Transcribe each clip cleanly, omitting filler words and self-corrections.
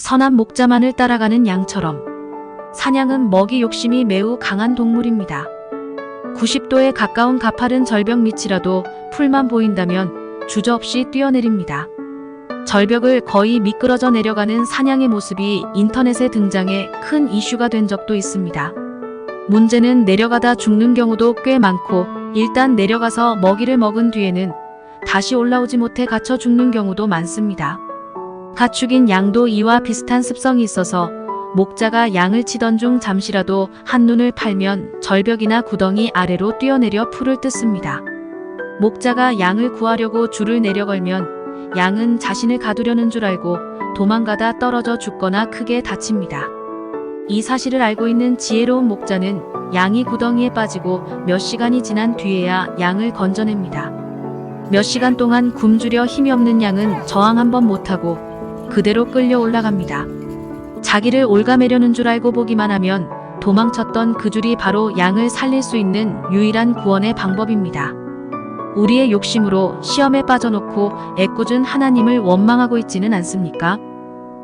선한 목자만을 따라가는 양처럼 사냥은 먹이 욕심이 매우 강한 동물입니다. 90도에 가까운 가파른 절벽 밑이라도 풀만 보인다면 주저없이 뛰어내립니다. 절벽을 거의 미끄러져 내려가는 사냥의 모습이 인터넷에 등장해 큰 이슈가 된 적도 있습니다. 문제는 내려가다 죽는 경우도 꽤 많고, 일단 내려가서 먹이를 먹은 뒤에는 다시 올라오지 못해 갇혀 죽는 경우도 많습니다. 가축인 양도 이와 비슷한 습성이 있어서 목자가 양을 치던 중 잠시라도 한눈을 팔면 절벽이나 구덩이 아래로 뛰어내려 풀을 뜯습니다. 목자가 양을 구하려고 줄을 내려걸면 양은 자신을 가두려는 줄 알고 도망가다 떨어져 죽거나 크게 다칩니다. 이 사실을 알고 있는 지혜로운 목자는 양이 구덩이에 빠지고 몇 시간이 지난 뒤에야 양을 건져냅니다. 몇 시간 동안 굶주려 힘이 없는 양은 저항 한번 못하고 그대로 끌려 올라갑니다. 자기를 올가매려는 줄 알고 보기만 하면 도망쳤던 그 줄이 바로 양을 살릴 수 있는 유일한 구원의 방법입니다. 우리의 욕심으로 시험에 빠져놓고 애꿎은 하나님을 원망하고 있지는 않습니까?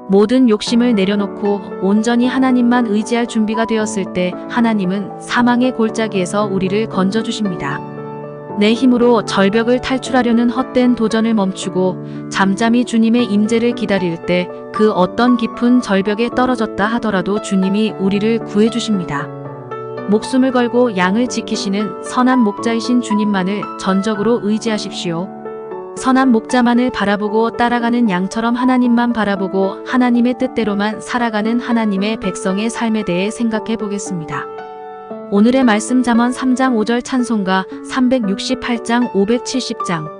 모든 욕심을 내려놓고 온전히 하나님만 의지할 준비가 되었을 때 하나님은 사망의 골짜기에서 우리를 건져주십니다. 내 힘으로 절벽을 탈출하려는 헛된 도전을 멈추고 잠잠히 주님의 임재를 기다릴 때 그 어떤 깊은 절벽에 떨어졌다 하더라도 주님이 우리를 구해주십니다. 목숨을 걸고 양을 지키시는 선한 목자이신 주님만을 전적으로 의지하십시오. 선한 목자만을 바라보고 따라가는 양처럼 하나님만 바라보고 하나님의 뜻대로만 살아가는 하나님의 백성의 삶에 대해 생각해 보겠습니다. 오늘의 말씀 잠언 3장 5절 찬송가 368장 570장.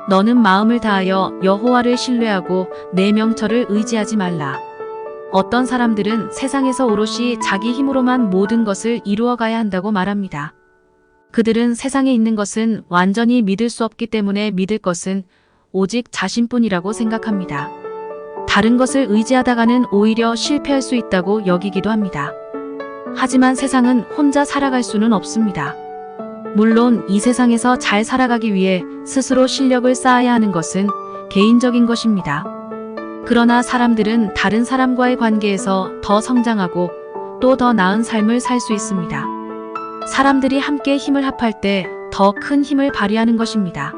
너는 마음을 다하여 여호와를 신뢰하고 내 명철을 의지하지 말라. 어떤 사람들은 세상에서 오롯이 자기 힘으로만 모든 것을 이루어 가야 한다고 말합니다. 그들은 세상에 있는 것은 완전히 믿을 수 없기 때문에 믿을 것은 오직 자신뿐이라고 생각합니다. 다른 것을 의지하다가는 오히려 실패할 수 있다고 여기기도 합니다. 하지만 세상은 혼자 살아갈 수는 없습니다. 물론 이 세상에서 잘 살아가기 위해 스스로 실력을 쌓아야 하는 것은 개인적인 것입니다. 그러나 사람들은 다른 사람과의 관계에서 더 성장하고 또 더 나은 삶을 살 수 있습니다. 사람들이 함께 힘을 합할 때 더 큰 힘을 발휘하는 것입니다.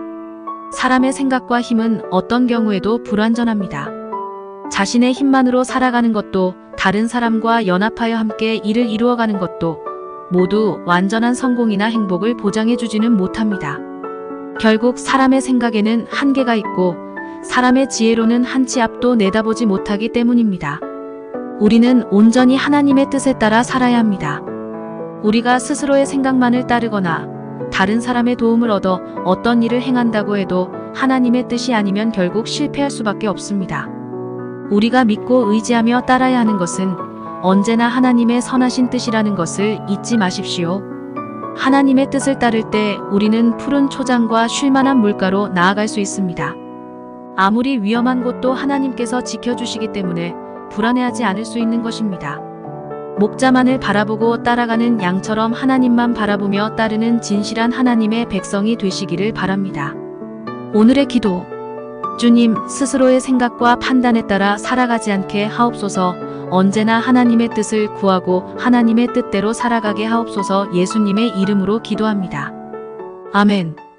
사람의 생각과 힘은 어떤 경우에도 불완전합니다. 자신의 힘만으로 살아가는 것도 다른 사람과 연합하여 함께 일을 이루어가는 것도 모두 완전한 성공이나 행복을 보장해주지는 못합니다. 결국 사람의 생각에는 한계가 있고 사람의 지혜로는 한 치 앞도 내다보지 못하기 때문입니다. 우리는 온전히 하나님의 뜻에 따라 살아야 합니다. 우리가 스스로의 생각만을 따르거나 다른 사람의 도움을 얻어 어떤 일을 행한다고 해도 하나님의 뜻이 아니면 결국 실패할 수밖에 없습니다. 우리가 믿고 의지하며 따라야 하는 것은 언제나 하나님의 선하신 뜻이라는 것을 잊지 마십시오. 하나님의 뜻을 따를 때 우리는 푸른 초장과 쉴만한 물가로 나아갈 수 있습니다. 아무리 위험한 곳도 하나님께서 지켜주시기 때문에 불안해하지 않을 수 있는 것입니다. 목자만을 바라보고 따라가는 양처럼 하나님만 바라보며 따르는 진실한 하나님의 백성이 되시기를 바랍니다. 오늘의 기도. 주님, 스스로의 생각과 판단에 따라 살아가지 않게 하옵소서. 언제나 하나님의 뜻을 구하고 하나님의 뜻대로 살아가게 하옵소서. 예수님의 이름으로 기도합니다. 아멘.